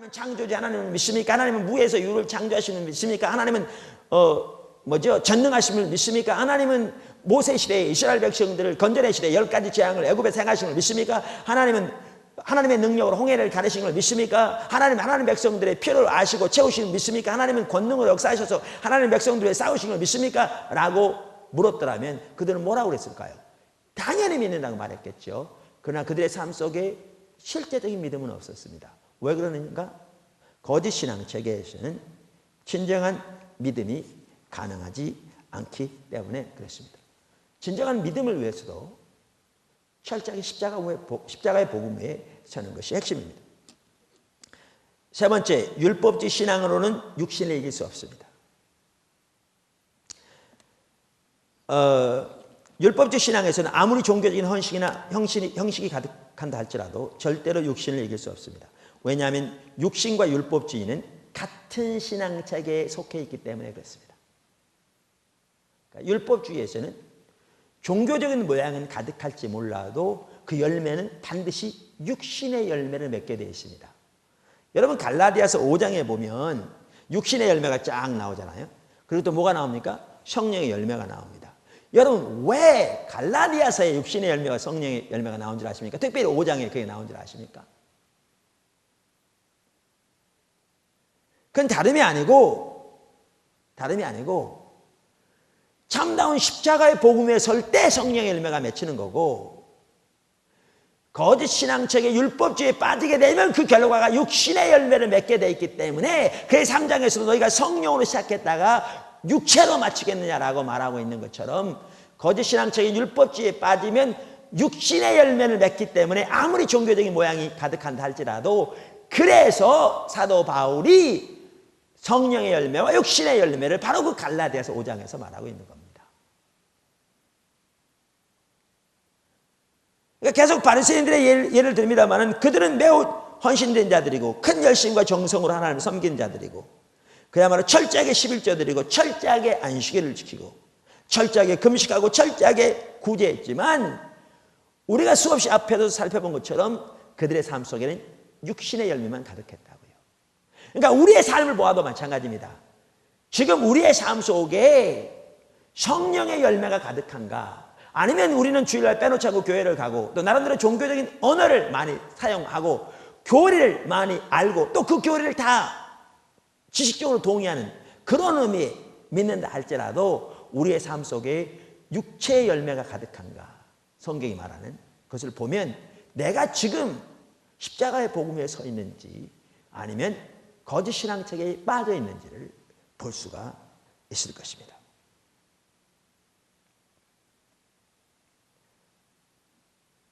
하나님은 창조주 하나님을 믿습니까? 하나님은 무에서 유를 창조하시는 분 믿습니까? 하나님은 전능하신 분 믿습니까? 하나님은 모세 시대에 이스라엘 백성들을 건져낸 시대에 10가지 재앙을 애굽에서 행하신 걸 믿습니까? 하나님은 하나님의 능력으로 홍해를 가르신 걸 믿습니까? 하나님 백성들의 필요를 아시고 채우시는 걸 믿습니까? 하나님은 권능으로 역사하셔서 하나님 백성들의 싸우신 걸 믿습니까? 라고 물었더라면 그들은 뭐라고 그랬을까요? 당연히 믿는다고 말했겠죠. 그러나 그들의 삶 속에 실제적인 믿음은 없었습니다. 왜 그러는가? 거짓 신앙 체계에서는 진정한 믿음이 가능하지 않기 때문에 그렇습니다. 진정한 믿음을 위해서도 철저하게 십자가의 복음 외에 서는 것이 핵심입니다. 세 번째, 율법주의 신앙으로는 육신을 이길 수 없습니다. 율법주의 신앙에서는 아무리 종교적인 헌신이나 형식이 가득한다 할지라도 절대로 육신을 이길 수 없습니다. 왜냐하면 육신과 율법주의는 같은 신앙 체계에 속해 있기 때문에 그렇습니다. 그러니까 율법주의에서는 종교적인 모양은 가득할지 몰라도 그 열매는 반드시 육신의 열매를 맺게 되어 있습니다. 여러분 갈라디아서 5장에 보면 육신의 열매가 쫙 나오잖아요. 그리고 또 뭐가 나옵니까? 성령의 열매가 나옵니다. 여러분 왜 갈라디아서에 육신의 열매와 성령의 열매가 나온 줄 아십니까? 특별히 5장에 그게 나온 줄 아십니까? 그건 다름이 아니고 참다운 십자가의 복음에 설 때 성령의 열매가 맺히는 거고, 거짓 신앙책의 율법주의에 빠지게 되면 그 결과가 육신의 열매를 맺게 돼 있기 때문에 그 3장에서도 너희가 성령으로 시작했다가 육체로 마치겠느냐라고 말하고 있는 것처럼 거짓 신앙책의 율법주의에 빠지면 육신의 열매를 맺기 때문에 아무리 종교적인 모양이 가득한다 할지라도, 그래서 사도 바울이 성령의 열매와 육신의 열매를 바로 그 갈라디아서 5장에서 말하고 있는 겁니다. 그러니까 계속 바리새인들의 예를 듭니다만은 그들은 매우 헌신된 자들이고 큰 열심과 정성으로 하나님을 섬기는 자들이고 그야말로 철저하게 11조 드리고 철저하게 안식일을 지키고 철저하게 금식하고 철저하게 구제했지만, 우리가 수없이 앞에도 살펴본 것처럼 그들의 삶 속에는 육신의 열매만 가득했다고요. 그러니까 우리의 삶을 보아도 마찬가지입니다. 지금 우리의 삶 속에 성령의 열매가 가득한가? 아니면 우리는 주일날 빼놓지 않고 교회를 가고 또 나름대로 종교적인 언어를 많이 사용하고 교리를 많이 알고 또 그 교리를 다 지식적으로 동의하는 그런 의미에 믿는다 할지라도 우리의 삶 속에 육체의 열매가 가득한가? 성경이 말하는 것을 보면 내가 지금 십자가의 복음에 서 있는지 아니면 거짓 신앙책에 빠져 있는지를 볼 수가 있을 것입니다.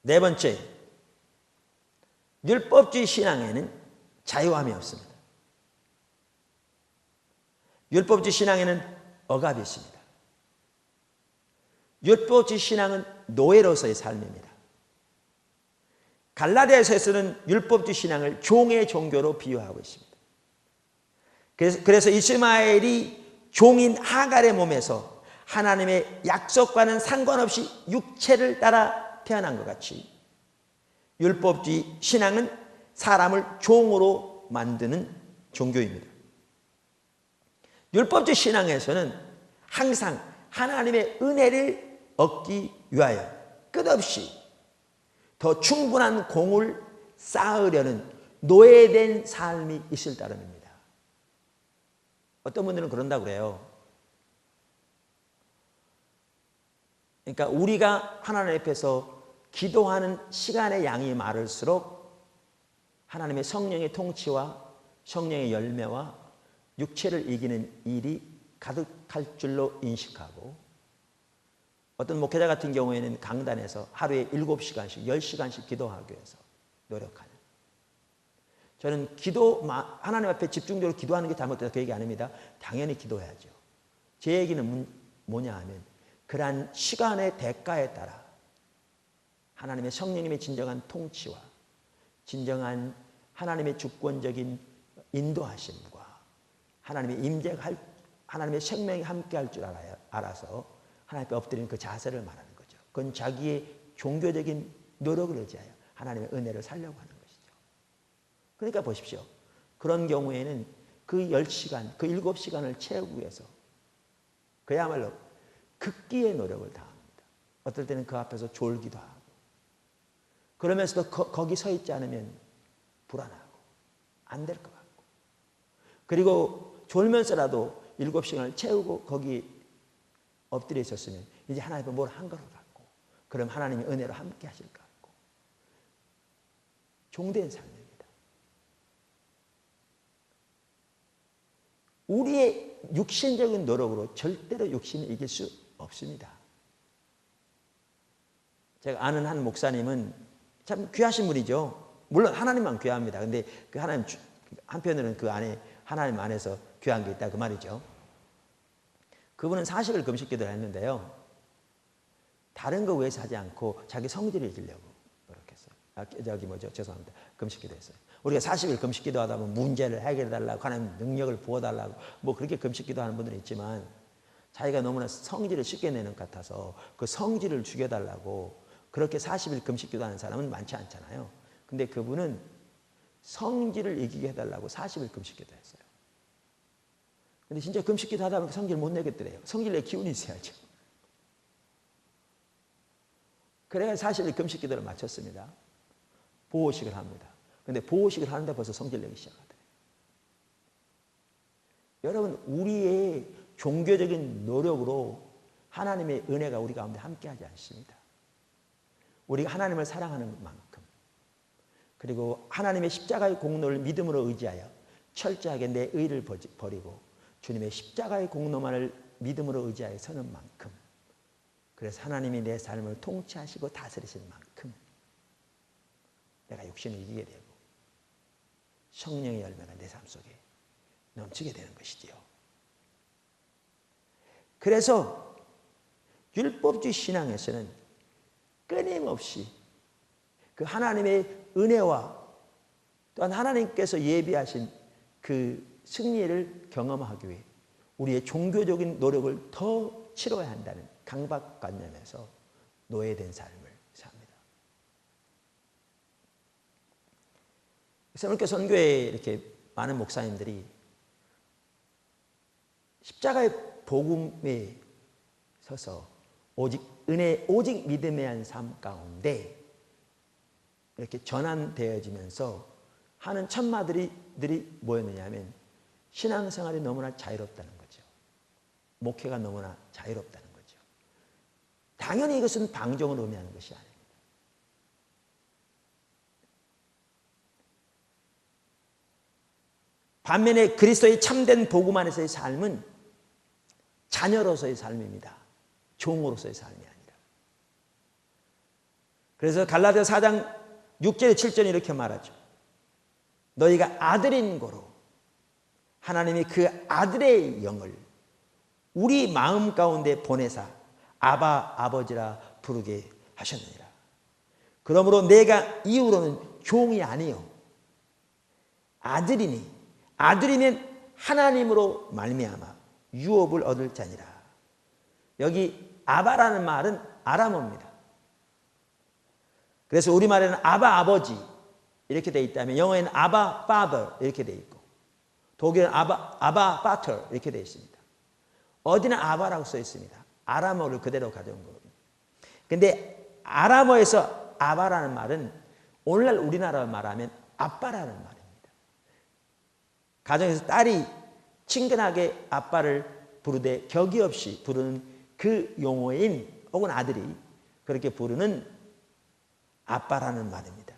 네 번째, 율법주의 신앙에는 자유함이 없습니다. 율법주의 신앙에는 억압이 있습니다. 율법주의 신앙은 노예로서의 삶입니다. 갈라디아서에서는 율법주의 신앙을 종의 종교로 비유하고 있습니다. 그래서 이스마엘이 종인 하갈의 몸에서 하나님의 약속과는 상관없이 육체를 따라 태어난 것 같이 율법주의 신앙은 사람을 종으로 만드는 종교입니다. 율법주의 신앙에서는 항상 하나님의 은혜를 얻기 위하여 끝없이 더 충분한 공을 쌓으려는 노예된 삶이 있을 따름입니다. 어떤 분들은 그런다고 그래요. 그러니까 우리가 하나님 앞에서 기도하는 시간의 양이 많을수록 하나님의 성령의 통치와 성령의 열매와 육체를 이기는 일이 가득할 줄로 인식하고, 어떤 목회자 같은 경우에는 강단에서 하루에 7시간씩 10시간씩 기도하기 위해서 노력하는, 저는 하나님 앞에 집중적으로 기도하는 게 잘못돼서 그 얘기 아닙니다. 당연히 기도해야죠. 제 얘기는 뭐냐 하면 그러한 시간의 대가에 따라 하나님의 성령님의 진정한 통치와 진정한 하나님의 주권적인 인도하심과 하나님의 임재가 하나님의 생명이 함께할 줄 알아서 하나님 앞에 엎드리는 그 자세를 말하는 거죠. 그건 자기의 종교적인 노력을 의지하여 하나님의 은혜를 살려고 하는 것이죠. 그러니까 보십시오. 그런 경우에는 그 10시간, 그 7시간을 채우기 위해서 그야말로 극기의 노력을 다합니다. 어떨 때는 그 앞에서 졸기도 하고, 그러면서도 거기 서 있지 않으면 불안하고 안 될 것 같고, 그리고 졸면서라도 7시간을 채우고 거기 엎드려 있었으면 이제 하나님은 뭘 한 것 같고, 그럼 하나님이 은혜로 함께 하실 것 같고, 종된 삶입니다. 우리의 육신적인 노력으로 절대로 육신을 이길 수 없습니다. 제가 아는 한 목사님은 참 귀하신 분이죠. 물론 하나님만 귀합니다. 근데 그 하나님, 한편으로는 그 안에 하나님 안에서 귀한 게 있다 그 말이죠. 그분은 40일 금식 기도를 했는데요, 다른 거 위해서 하지 않고 자기 성질을 이기려고 노력했어요. 죄송합니다. 금식 기도했어요. 우리가 40일 금식 기도하다 보면 문제를 해결해 달라고, 하나님 능력을 부어 달라고 뭐 그렇게 금식 기도하는 분들은 있지만, 자기가 너무나 성질을 쉽게 내는 것 같아서 그 성질을 죽여 달라고 그렇게 40일 금식 기도하는 사람은 많지 않잖아요. 근데 그분은 성질을 이기게 해 달라고 40일 금식 기도했어요. 근데 진짜 금식 기도하다 보니까 성질 못 내겠더래요. 성질 낼 기운이 있어야죠. 그래야 40일 금식 기도를 마쳤습니다. 보호식을 합니다. 근데 보호식을 하는데 벌써 성질 내기 시작하더래요. 여러분, 우리의 종교적인 노력으로 하나님의 은혜가 우리 가운데 함께하지 않습니다. 우리가 하나님을 사랑하는 만큼, 그리고 하나님의 십자가의 공로를 믿음으로 의지하여 철저하게 내 의를 버리고 주님의 십자가의 공로만을 믿음으로 의지하여 서는 만큼, 그래서 하나님이 내 삶을 통치하시고 다스리시는 만큼 내가 육신을 이기게 되고 성령의 열매가 내 삶 속에 넘치게 되는 것이지요. 그래서 율법주의 신앙에서는 끊임없이 그 하나님의 은혜와 또한 하나님께서 예비하신 그 승리를 경험하기 위해 우리의 종교적인 노력을 더 치러야 한다는 강박관념에서 노예된 삶을 삽니다. 그래서 이렇게 선교에 이렇게 많은 목사님들이 십자가의 복음에 서서 오직 은혜, 오직 믿음의 한 삶 가운데 이렇게 전환되어지면서 하는 천마들이 뭐였느냐 하면 신앙생활이 너무나 자유롭다는 거죠. 목회가 너무나 자유롭다는 거죠. 당연히 이것은 방종을 의미하는 것이 아닙니다. 반면에 그리스도의 참된 복음 안에서의 삶은 자녀로서의 삶입니다. 종으로서의 삶이 아니라. 그래서 갈라디아서 4장 6절에 7절에 이렇게 말하죠. 너희가 아들인 고로 하나님이 그 아들의 영을 우리 마음 가운데 보내사 아바 아버지라 부르게 하셨느니라. 그러므로 내가 이후로는 종이 아니요 아들이니 아들이면 하나님으로 말미암아 유업을 얻을 자니라. 여기 아바라는 말은 아람어입니다. 그래서 우리말에는 아바 아버지 이렇게 돼 있다면 영어에는 아바 father 이렇게 돼 있고 독일은 아바 father 이렇게 돼 있습니다. 어디는 아바라고 써 있습니다. 아람어를 그대로 가져온 겁니다. 근데 아람어에서 아바라는 말은 오늘날 우리나라로 말하면 아빠라는 말입니다. 가정에서 딸이 친근하게 아빠를 부르되 격이 없이 부르는 그 용어인 혹은 아들이 그렇게 부르는 아빠라는 말입니다.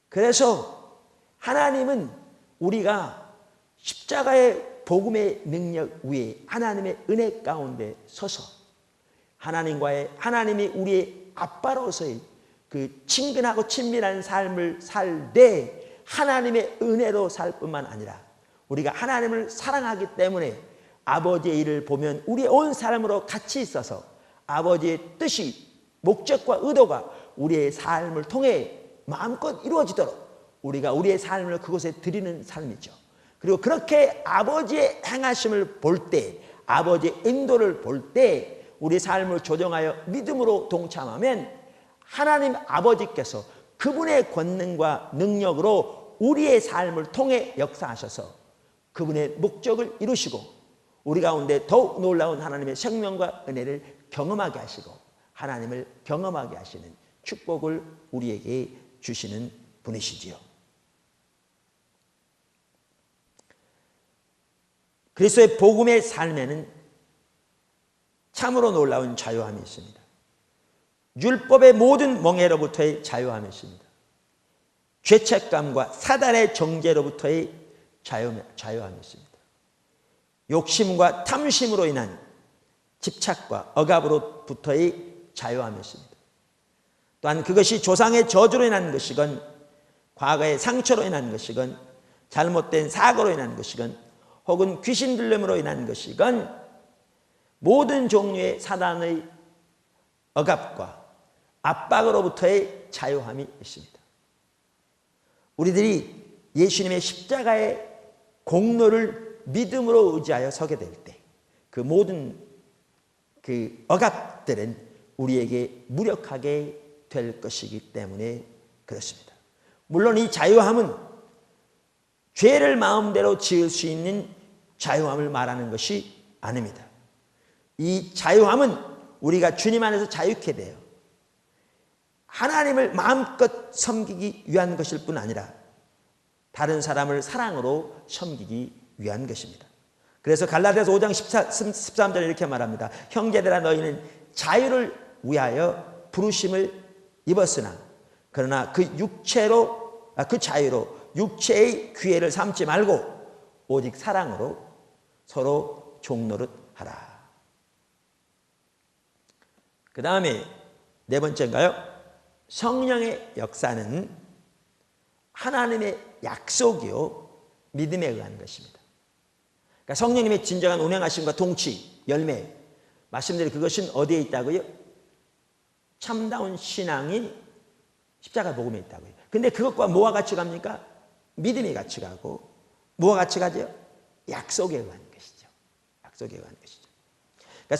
그래서 하나님은 우리가 십자가의 복음의 능력 위에 하나님의 은혜 가운데 서서 하나님이 우리의 아빠로서의 그 친근하고 친밀한 삶을 살되 하나님의 은혜로 살 뿐만 아니라 우리가 하나님을 사랑하기 때문에 아버지의 일을 보면 우리의 온 삶으로 같이 있어서 아버지의 뜻이 목적과 의도가 우리의 삶을 통해 마음껏 이루어지도록 우리가 우리의 삶을 그곳에 드리는 삶이죠. 그리고 그렇게 아버지의 행하심을 볼 때, 아버지의 인도를 볼 때 우리 삶을 조정하여 믿음으로 동참하면 하나님 아버지께서 그분의 권능과 능력으로 우리의 삶을 통해 역사하셔서 그분의 목적을 이루시고 우리 가운데 더욱 놀라운 하나님의 생명과 은혜를 경험하게 하시고 하나님을 경험하게 하시는 축복을 우리에게 주시는 분이시지요. 그리스도의 복음의 삶에는 참으로 놀라운 자유함이 있습니다. 율법의 모든 멍에로부터의 자유함이 있습니다. 죄책감과 사단의 정죄로부터의 자유함이 있습니다. 욕심과 탐심으로 인한 집착과 억압으로부터의 자유함이 있습니다. 또한 그것이 조상의 저주로 인한 것이건 과거의 상처로 인한 것이건 잘못된 사고로 인한 것이건 혹은 귀신 들림으로 인한 것이건 모든 종류의 사단의 억압과 압박으로부터의 자유함이 있습니다. 우리들이 예수님의 십자가의 공로를 믿음으로 의지하여 서게 될 때 그 모든 그 억압들은 우리에게 무력하게 될 것이기 때문에 그렇습니다. 물론 이 자유함은 죄를 마음대로 지을 수 있는 자유함을 말하는 것이 아닙니다. 이 자유함은 우리가 주님 안에서 자유케 돼요. 하나님을 마음껏 섬기기 위한 것일 뿐 아니라 다른 사람을 사랑으로 섬기기 위한 것입니다. 그래서 갈라디아서 5장 13절에 이렇게 말합니다. 형제들아 너희는 자유를 위하여 부르심을 입었으나 그러나 그 자유로 육체의 기회를 삼지 말고 오직 사랑으로 서로 종노릇하라. 그 다음에 네 번째인가요? 성령의 역사는 하나님의 약속이요 믿음에 의한 것입니다. 그러니까 성령님의 진정한 운행하심과 통치, 열매, 말씀드린 그것은 어디에 있다고요? 참다운 신앙이 십자가 복음에 있다고요. 근데 그것과 뭐가 같이 갑니까? 믿음이 같이 가고 뭐가 같이 가죠? 약속에 의한 것이죠. 약속에 의한 것이죠. 그러니까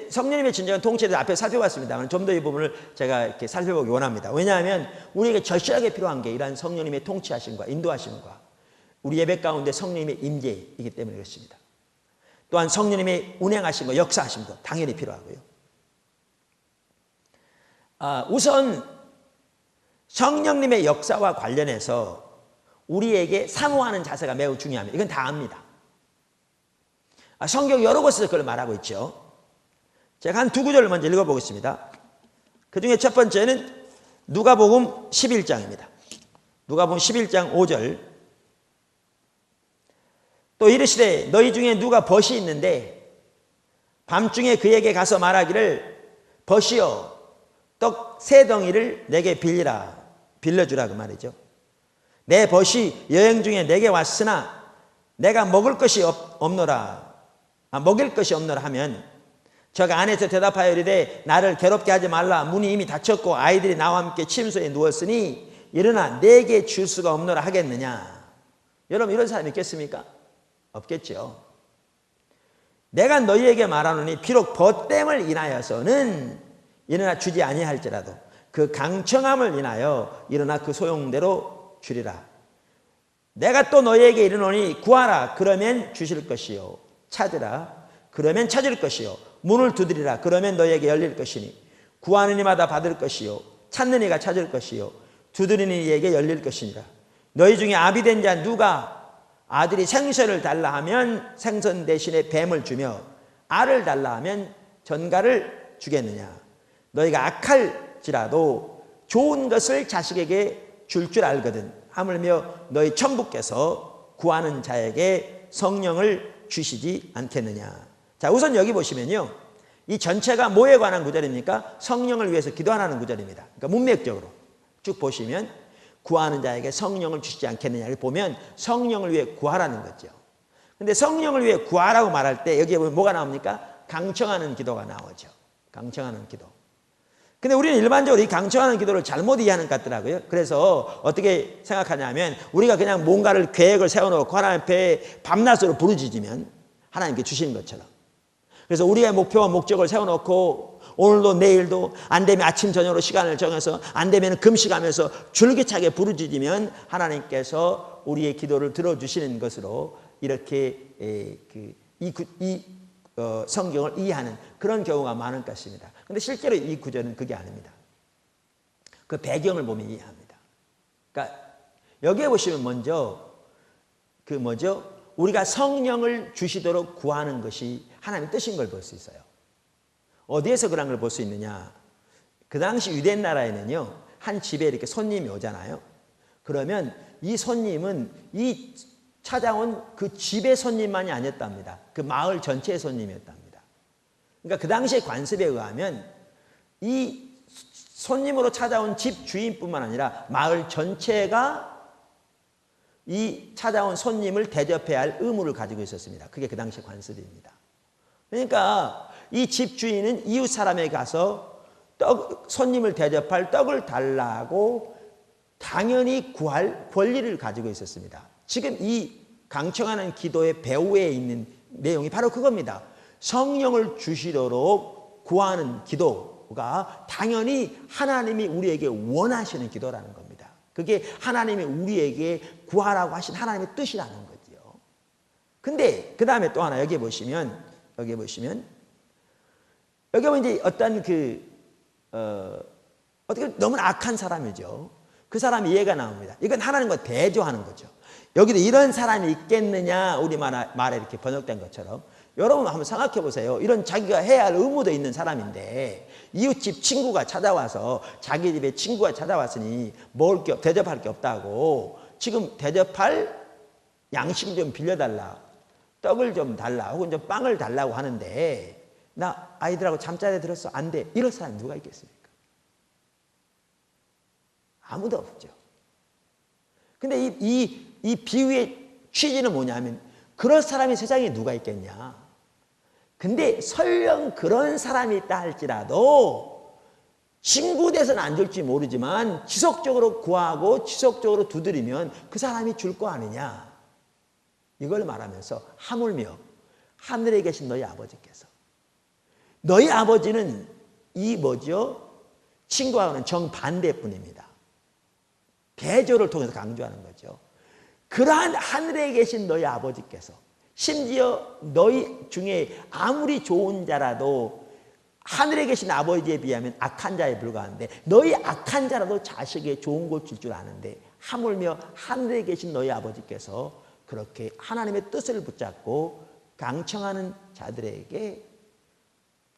성령님의 진정한 통치에 대해서 앞에 살펴봤습니다만 좀 더 이 부분을 제가 이렇게 살펴보기 원합니다. 왜냐하면 우리에게 절실하게 필요한 게 이러한 성령님의 통치하심과 인도하심과 우리 예배 가운데 성령님의 임재이기 때문에 그렇습니다. 또한 성령님의 운행하심과 역사하심도 당연히 필요하고요. 우선 성령님의 역사와 관련해서 우리에게 사모하는 자세가 매우 중요합니다. 이건 다 압니다. 성경 여러 곳에서 그걸 말하고 있죠. 제가 한 두 구절을 먼저 읽어보겠습니다. 그 중에 첫 번째는 누가복음 11장입니다. 누가복음 11장 5절. 또 이르시되 너희 중에 누가 벗이 있는데 밤중에 그에게 가서 말하기를 벗이여 떡 세 덩이를 내게 빌려주라 그 말이죠. 내 벗이 여행 중에 내게 왔으나 내가 먹을 것이 없노라 하면 저가 안에서 대답하여 이르되 나를 괴롭게 하지 말라. 문이 이미 닫혔고 아이들이 나와 함께 침소에 누웠으니 일어나 내게 줄 수가 없노라 하겠느냐. 여러분 이런 사람이 있겠습니까? 없겠죠. 내가 너희에게 말하노니 비록 벗됨을 인하여서는 일어나 주지 아니할지라도 그 강청함을 인하여 일어나 그 소용대로 주리라. 내가 또 너희에게 이르노니 구하라 그러면 주실 것이요 찾으라 그러면 찾을 것이요 문을 두드리라 그러면 너희에게 열릴 것이니 구하는 이마다 받을 것이요 찾는 이가 찾을 것이요 두드리는 이에게 열릴 것이니라. 너희 중에 아비된 자 누가 아들이 생선을 달라 하면 생선 대신에 뱀을 주며 알을 달라 하면 전갈을 주겠느냐. 너희가 악할지라도 좋은 것을 자식에게 줄 알거든 하물며 너희 천부께서 구하는 자에게 성령을 주시지 않겠느냐. 자, 우선 여기 보시면요, 이 전체가 뭐에 관한 구절입니까? 성령을 위해서 기도하라는 구절입니다. 그러니까 문맥적으로 쭉 보시면 구하는 자에게 성령을 주시지 않겠느냐를 보면 성령을 위해 구하라는 거죠. 근데 성령을 위해 구하라고 말할 때 여기에 보면 뭐가 나옵니까? 강청하는 기도가 나오죠. 강청하는 기도. 근데 우리는 일반적으로 이 강청하는 기도를 잘못 이해하는 것 같더라고요. 그래서 어떻게 생각하냐면 우리가 그냥 뭔가를 계획을 세워놓고 하나님 앞에 밤낮으로 부르짖으면 하나님께 주시는 것처럼. 그래서 우리의 목표와 목적을 세워놓고 오늘도 내일도 안 되면 아침 저녁으로 시간을 정해서 안 되면 금식하면서 줄기차게 부르짖으면 하나님께서 우리의 기도를 들어주시는 것으로 이렇게 성경을 이해하는 그런 경우가 많은 것입니다. 그런데 실제로 이 구절은 그게 아닙니다. 그 배경을 보면 이해합니다. 그러니까 여기에 보시면 먼저 우리가 성령을 주시도록 구하는 것이 하나님의 뜻인 걸 볼 수 있어요. 어디에서 그런 걸 볼 수 있느냐? 그 당시 유대 나라에는요, 한 집에 이렇게 손님이 오잖아요. 그러면 이 손님은 이 찾아온 그 집의 손님만이 아니었답니다. 그 마을 전체의 손님이었답니다. 그러니까 그 당시의 관습에 의하면 이 손님으로 찾아온 집 주인뿐만 아니라 마을 전체가 이 찾아온 손님을 대접해야 할 의무를 가지고 있었습니다. 그게 그 당시의 관습입니다. 그러니까 이 집 주인은 이웃 사람에게 가서 손님을 대접할 떡을 달라고 당연히 구할 권리를 가지고 있었습니다. 지금 이 강청하는 기도의 배후에 있는 내용이 바로 그겁니다. 성령을 주시도록 구하는 기도가 당연히 하나님이 우리에게 원하시는 기도라는 겁니다. 그게 하나님이 우리에게 구하라고 하신 하나님의 뜻이라는 거죠. 근데 그 다음에 또 하나 여기 보시면 이제 어떤 어떻게 너무나 악한 사람이죠. 그 사람 이해가 나옵니다. 이건 하나님과 대조하는 거죠. 여기도 이런 사람이 있겠느냐, 우리 말에 이렇게 번역된 것처럼. 여러분 한번 생각해 보세요. 이런 자기가 해야 할 의무도 있는 사람인데 이웃집 친구가 찾아와서 자기 집에 친구가 찾아왔으니 먹을 게 대접할 게 없다고 지금 대접할 양식을 좀 빌려달라, 떡을 좀 달라, 혹은 좀 빵을 달라고 하는데 나 아이들하고 잠자리에 들었어, 안 돼, 이런 사람이 누가 있겠습니까? 아무도 없죠. 근데 이 비유의 취지는 뭐냐면 그런 사람이 세상에 누가 있겠냐. 근데 설령 그런 사람이 있다 할지라도 친구 돼서는 안 줄지 모르지만 지속적으로 구하고 지속적으로 두드리면 그 사람이 줄 거 아니냐. 이걸 말하면서 하물며 하늘에 계신 너희 아버지께서, 너희 아버지는 친구와는 정반대뿐입니다. 대조를 통해서 강조하는 거죠. 그러한 하늘에 계신 너희 아버지께서 심지어 너희 중에 아무리 좋은 자라도 하늘에 계신 아버지에 비하면 악한 자에 불과한데 너희 악한 자라도 자식에게 좋은 걸 줄 아는데 하물며 하늘에 계신 너희 아버지께서 그렇게 하나님의 뜻을 붙잡고 강청하는 자들에게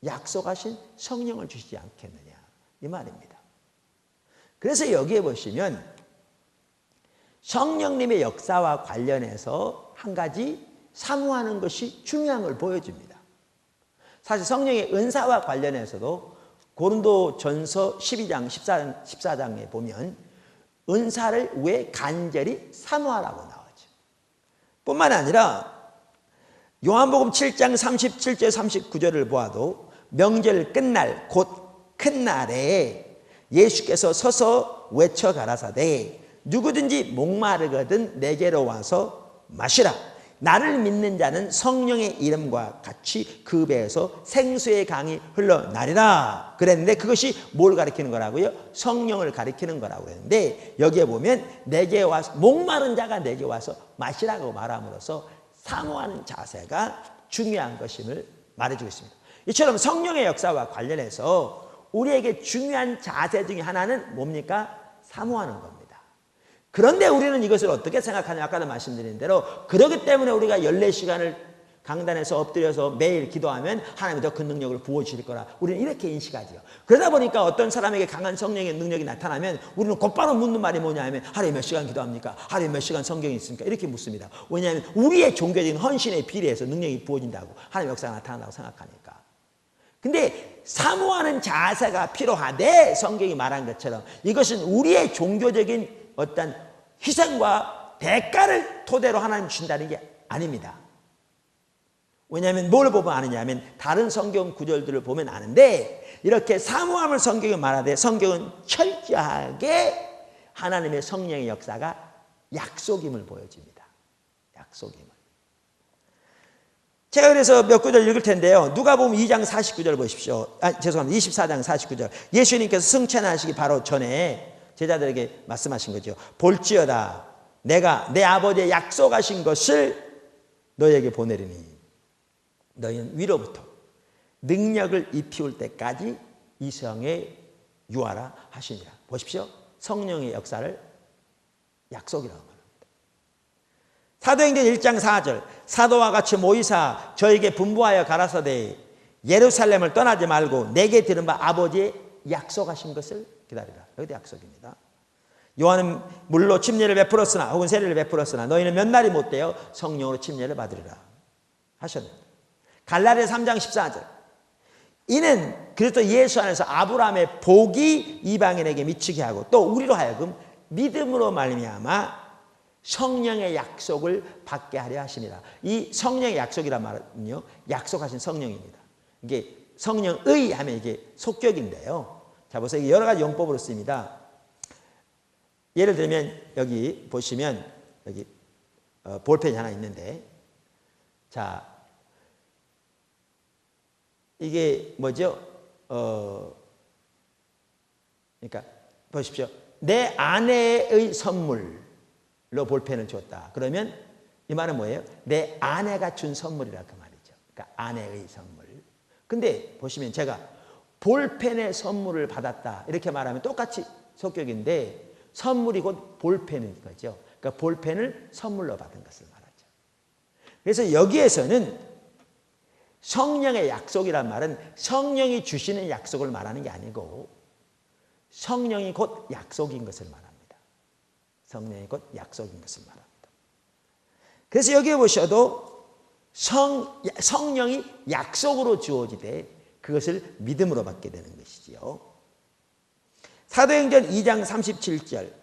약속하신 성령을 주시지 않겠느냐, 이 말입니다. 그래서 여기에 보시면 성령님의 역사와 관련해서 한 가지 사모하는 것이 중요한 걸 보여줍니다. 사실 성령의 은사와 관련해서도 고린도전서 12장 14장에 보면 은사를 왜 간절히 사모하라고 나오죠. 뿐만 아니라 요한복음 7장 37절 39절을 보아도 명절 끝날 곧 큰 날에 예수께서 서서 외쳐 가라사대 누구든지 목마르거든 내게로 와서 마시라. 나를 믿는 자는 성령의 이름과 같이 그 배에서 생수의 강이 흘러나리라 그랬는데 그것이 뭘 가리키는 거라고요? 성령을 가리키는 거라고 그랬는데 여기에 보면 내게 와서 목마른 자가 내게 와서 마시라고 말함으로써 사모하는 자세가 중요한 것임을 말해주고 있습니다. 이처럼 성령의 역사와 관련해서 우리에게 중요한 자세 중에 하나는 뭡니까? 사모하는 겁니다. 그런데 우리는 이것을 어떻게 생각하냐, 아까도 말씀드린 대로 그렇기 때문에 우리가 14시간을 강단에서 엎드려서 매일 기도하면 하나님이 더 큰 능력을 부어주실 거라 우리는 이렇게 인식하죠. 그러다 보니까 어떤 사람에게 강한 성령의 능력이 나타나면 우리는 곧바로 묻는 말이 뭐냐 하면 하루에 몇 시간 기도합니까? 하루에 몇 시간 성경이 있습니까? 이렇게 묻습니다. 왜냐하면 우리의 종교적인 헌신에 비례해서 능력이 부어진다고, 하나님의 역사가 나타난다고 생각하니까. 근데 사모하는 자세가 필요하되 성경이 말한 것처럼 이것은 우리의 종교적인 어떤 희생과 대가를 토대로 하나님 주신다는 게 아닙니다. 왜냐하면 뭘 보면 아느냐 하면 다른 성경 구절들을 보면 아는데 이렇게 사모함을 성경에 말하되 성경은 철저하게 하나님의 성령의 역사가 약속임을 보여줍니다. 약속임을. 제가 그래서 몇 구절 읽을 텐데요. 누가복음 2장 49절 보십시오. 죄송합니다. 24장 49절. 예수님께서 승천하시기 바로 전에 제자들에게 말씀하신 거죠. 볼지어다 내가 내 아버지의 약속하신 것을 너희에게 보내리니 너희는 위로부터 능력을 입히울 때까지 이 성에 유하라 하시니라. 보십시오. 성령의 역사를 약속이라고 말합니다. 사도행전 1장 4절 사도와 같이 모이사 저에게 분부하여 가라사대 예루살렘을 떠나지 말고 내게 들은 바 아버지의 약속하신 것을 기다리라. 여기도 약속입니다. 요한은 물로 침례를 베풀었으나 혹은 세례를 베풀었으나 너희는 몇 날이 못되어 성령으로 침례를 받으리라 하셨는데, 갈라디아 3장 14절 이는 그리스도 예수 안에서 아브라함의 복이 이방인에게 미치게 하고 또 우리로 하여금 믿음으로 말미암아 성령의 약속을 받게 하려 하심이라. 이 성령의 약속이란 말은요, 약속하신 성령입니다. 이게 성령의 하면 이게 속격인데요. 자, 보세요. 여러 가지 용법으로 쓰입니다. 예를 들면 여기 보시면 여기 볼펜이 하나 있는데, 자, 이게 뭐죠? 그러니까 보십시오. 내 아내의 선물로 볼펜을 줬다. 그러면 이 말은 뭐예요? 내 아내가 준 선물이라 그 말이죠. 그러니까 아내의 선물. 근데 보시면 제가 볼펜의 선물을 받았다 이렇게 말하면 똑같이 속격인데 선물이 곧 볼펜인 거죠. 그러니까 볼펜을 선물로 받은 것을 말하죠. 그래서 여기에서는 성령의 약속이란 말은 성령이 주시는 약속을 말하는 게 아니고 성령이 곧 약속인 것을 말합니다. 성령이 곧 약속인 것을 말합니다. 그래서 여기에 보셔도 성령이 약속으로 주어지되 그것을 믿음으로 받게 되는 것이지요. 사도행전 2장 37절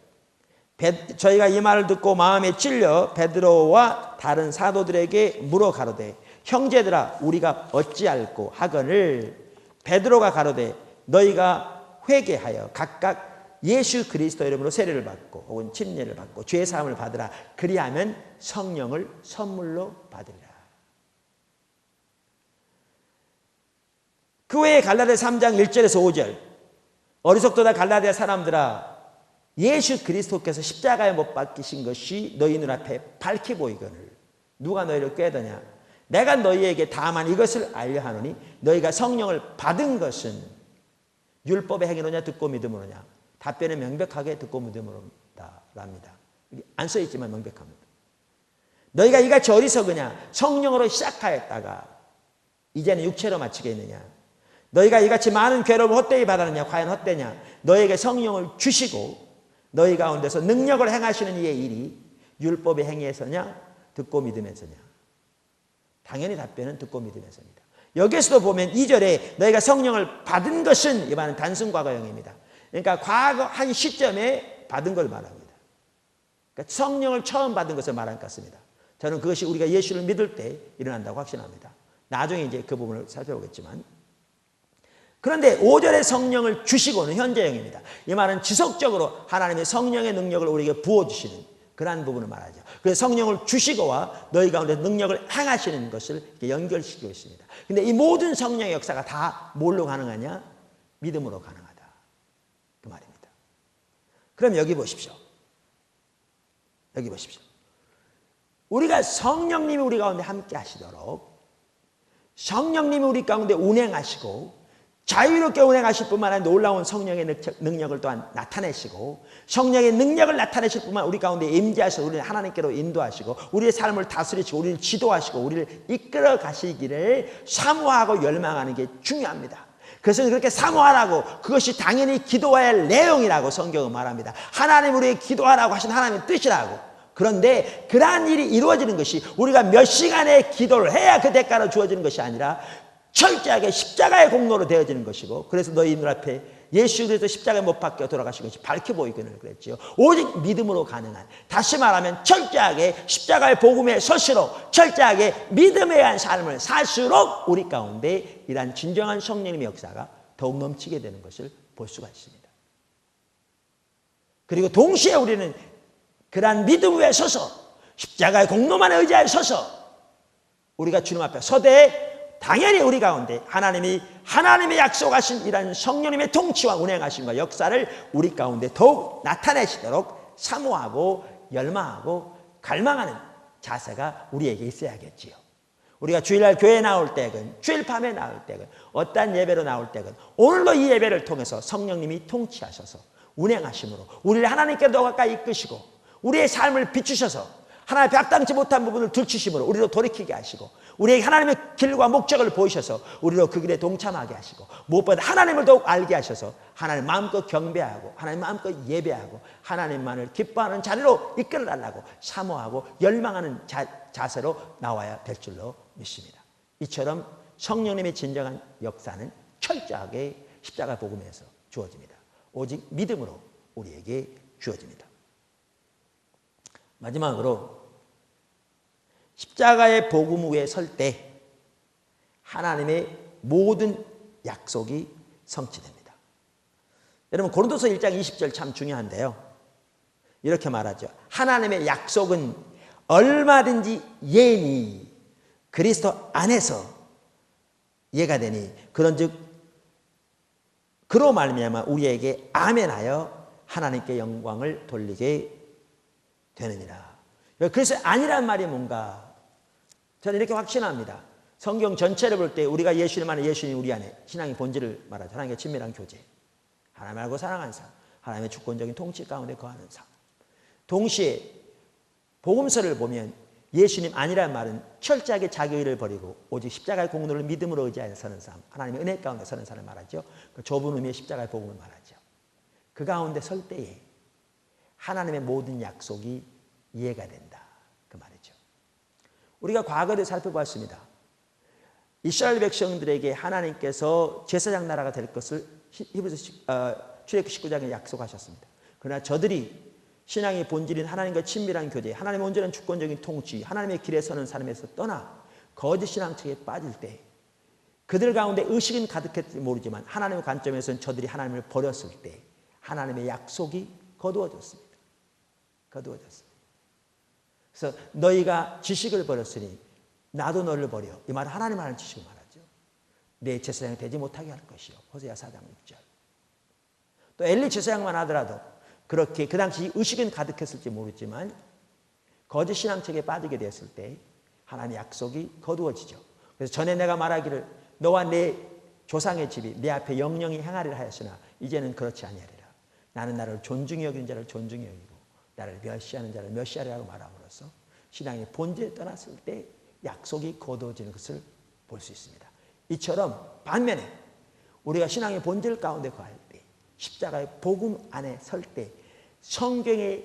저희가 이 말을 듣고 마음에 찔려 베드로와 다른 사도들에게 물어 가로되 형제들아 우리가 어찌할꼬 하거늘 베드로가 가로되 너희가 회개하여 각각 예수 그리스도 이름으로 세례를 받고 혹은 침례를 받고 죄 사함을 받으라. 그리하면 성령을 선물로 받으리라. 그 외에 갈라디아 3장 1절에서 5절 어리석도다 갈라디아 사람들아 예수 그리스도께서 십자가에 못 박히신 것이 너희 눈앞에 밝히 보이거늘 누가 너희를 꾀더냐 내가 너희에게 다만 이것을 알려 하노니 너희가 성령을 받은 것은 율법의 행위로냐 듣고 믿음으로냐. 답변은 명백하게 듣고 믿음으로다랍니다. 안 써있지만 명백합니다. 너희가 이같이 어리석으냐 성령으로 시작하였다가 이제는 육체로 마치겠느냐. 너희가 이같이 많은 괴로움을 헛되이 받았느냐. 과연 헛되냐. 너희에게 성령을 주시고 너희 가운데서 능력을 행하시는 이의 일이 율법의 행위에서냐 듣고 믿음에서냐. 당연히 답변은 듣고 믿음에서입니다. 여기에서도 보면 2절에 너희가 성령을 받은 것은 이 말은 단순 과거형입니다. 그러니까 과거 한 시점에 받은 걸 말합니다. 그러니까 성령을 처음 받은 것을 말할 것 같습니다. 저는 그것이 우리가 예수를 믿을 때 일어난다고 확신합니다. 나중에 이제 그 부분을 살펴보겠지만 그런데 5절에 성령을 주시고는 현재형입니다. 이 말은 지속적으로 하나님의 성령의 능력을 우리에게 부어주시는 그러한 부분을 말하죠. 그래서 성령을 주시고와 너희 가운데 능력을 행하시는 것을 연결시키고 있습니다. 그런데 이 모든 성령의 역사가 다 뭘로 가능하냐? 믿음으로 가능하다. 그 말입니다. 그럼 여기 보십시오. 여기 보십시오. 우리가 성령님이 우리 가운데 함께 하시도록 성령님이 우리 가운데 운행하시고 자유롭게 운행하실 뿐만 아니라 놀라운 성령의 능력을 또한 나타내시고 성령의 능력을 나타내실 뿐만 아니라 우리 가운데 임재하셔서 우리를 하나님께로 인도하시고 우리의 삶을 다스리시고 우리를 지도하시고 우리를 이끌어 가시기를 사모하고 열망하는 게 중요합니다. 그래서 그렇게 사모하라고 그것이 당연히 기도해야 할 내용이라고 성경은 말합니다. 하나님 우리에게 기도하라고 하신 하나님의 뜻이라고. 그런데 그러한 일이 이루어지는 것이 우리가 몇 시간의 기도를 해야 그 대가로 주어지는 것이 아니라 철저하게 십자가의 공로로 되어지는 것이고 그래서 너희 눈앞에 예수 그리스도 십자가에 못 박혀 돌아가신 것이 밝혀 보이기를 그랬지요. 오직 믿음으로 가능한 다시 말하면 철저하게 십자가의 복음의 서시로 철저하게 믿음에 의한 삶을 살수록 우리 가운데 이러한 진정한 성령님의 역사가 더욱 넘치게 되는 것을 볼 수가 있습니다. 그리고 동시에 우리는 그러한 믿음 위에 서서 십자가의 공로만에 의지하여 서서 우리가 주님 앞에 서되 당연히 우리 가운데 하나님의 약속하신 이런 성령님의 통치와 운행하심과 역사를 우리 가운데 더욱 나타내시도록 사모하고 열망하고 갈망하는 자세가 우리에게 있어야겠지요. 우리가 주일날 교회에 나올 때건 주일 밤에 나올 때건 어떠한 예배로 나올 때건 오늘도 이 예배를 통해서 성령님이 통치하셔서 운행하심으로 우리를 하나님께 더 가까이 이끄시고 우리의 삶을 비추셔서 하나님의 합당치 못한 부분을 들추심으로 우리로 돌이키게 하시고 우리에게 하나님의 길과 목적을 보이셔서 우리로 그 길에 동참하게 하시고 무엇보다 하나님을 더욱 알게 하셔서 하나님 마음껏 경배하고 하나님 마음껏 예배하고 하나님만을 기뻐하는 자리로 이끌어달라고 사모하고 열망하는 자세로 나와야 될 줄로 믿습니다. 이처럼 성령님의 진정한 역사는 철저하게 십자가 복음에서 주어집니다. 오직 믿음으로 우리에게 주어집니다. 마지막으로 십자가의 복음 위에 설 때 하나님의 모든 약속이 성취됩니다. 여러분 고린도서 1장 20절 참 중요한데요. 이렇게 말하죠. 하나님의 약속은 얼마든지 예니 그리스도 안에서 예가 되니 그런즉 그로 말미암아 우리에게 아멘하여 하나님께 영광을 돌리게 되느니라. 그래서 아니란 말이 뭔가 저는 이렇게 확신합니다. 성경 전체를 볼 때 우리가 예수님 안에 예수님 우리 안에 신앙의 본질을 말하죠. 하나님과 친밀한 교제, 하나님 알고 사랑하는 삶, 하나님의 주권적인 통치 가운데 거하는 삶. 동시에 복음서를 보면 예수님 아니란 말은 철저하게 자기 의를 버리고 오직 십자가의 공로를 믿음으로 의지하여 서는 삶, 하나님의 은혜 가운데 서는 삶을 말하죠. 그 좁은 의미의 십자가의 복음을 말하죠. 그 가운데 설 때에 하나님의 모든 약속이 이해가 된다. 그 말이죠. 우리가 과거를 살펴봤습니다. 이스라엘 백성들에게 하나님께서 제사장 나라가 될 것을 출애굽기 19장에 약속하셨습니다. 그러나 저들이 신앙의 본질인 하나님과 친밀한 교제, 하나님의 온전한 주권적인 통치, 하나님의 길에 서는 삶에서 떠나 거짓 신앙책에 빠질 때 그들 가운데 의식은 가득했을지 모르지만 하나님의 관점에서는 저들이 하나님을 버렸을 때 하나님의 약속이 거두어졌습니다. 거두어졌습니다. 그래서 너희가 지식을 버렸으니 나도 너를 버려. 이 말은 하나님 하는 지식을 말하죠. 내 제사장이 되지 못하게 할 것이요. 호세아 4장 6절. 또 엘리 제사장만 하더라도 그렇게 그 당시 의식은 가득했을지 모르지만 거짓 신앙책에 빠지게 되었을 때 하나님의 약속이 거두어지죠. 그래서 전에 내가 말하기를 너와 내 조상의 집이 내 앞에 영영이 행하리라 하였으나 이제는 그렇지 아니하리라. 나는 나를 존중히 여기는 자를 존중히 여기고 나를 멸시하는 자를 멸시하리라고 말함으로써 신앙의 본질에 떠났을 때 약속이 거두어지는 것을 볼 수 있습니다. 이처럼 반면에 우리가 신앙의 본질 가운데 거할 때 십자가의 복음 안에 설 때 성경에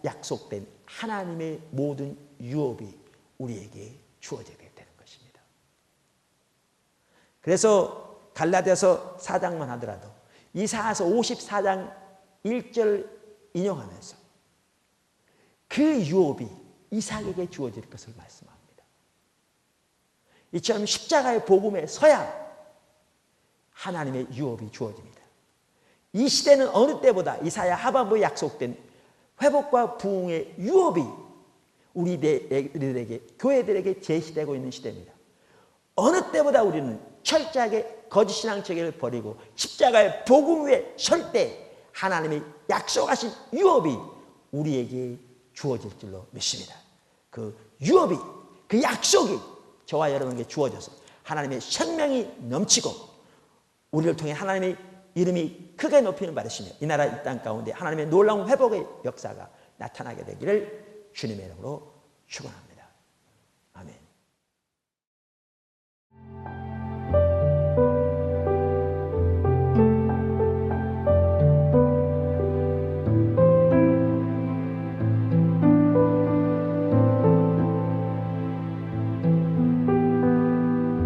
약속된 하나님의 모든 유업이 우리에게 주어지게 되는 것입니다. 그래서 갈라디아서 4장만 하더라도 이사야서 54장 1절 인용하면서 그 유업이 이삭에게 주어질 것을 말씀합니다. 이처럼 십자가의 복음에 서야 하나님의 유업이 주어집니다. 이 시대는 어느 때보다 이사야 하반부에 약속된 회복과 부흥의 유업이 우리들에게 교회들에게 제시되고 있는 시대입니다. 어느 때보다 우리는 철저하게 거짓 신앙체계를 버리고 십자가의 복음 위에 설 때 하나님의 약속하신 유업이 우리에게 주어질 줄로 믿습니다. 그 유업이, 그 약속이 저와 여러분에게 주어져서 하나님의 생명이 넘치고 우리를 통해 하나님의 이름이 크게 높이는 바되시며 이 나라 이 땅 가운데 하나님의 놀라운 회복의 역사가 나타나게 되기를 주님의 이름으로 축원합니다.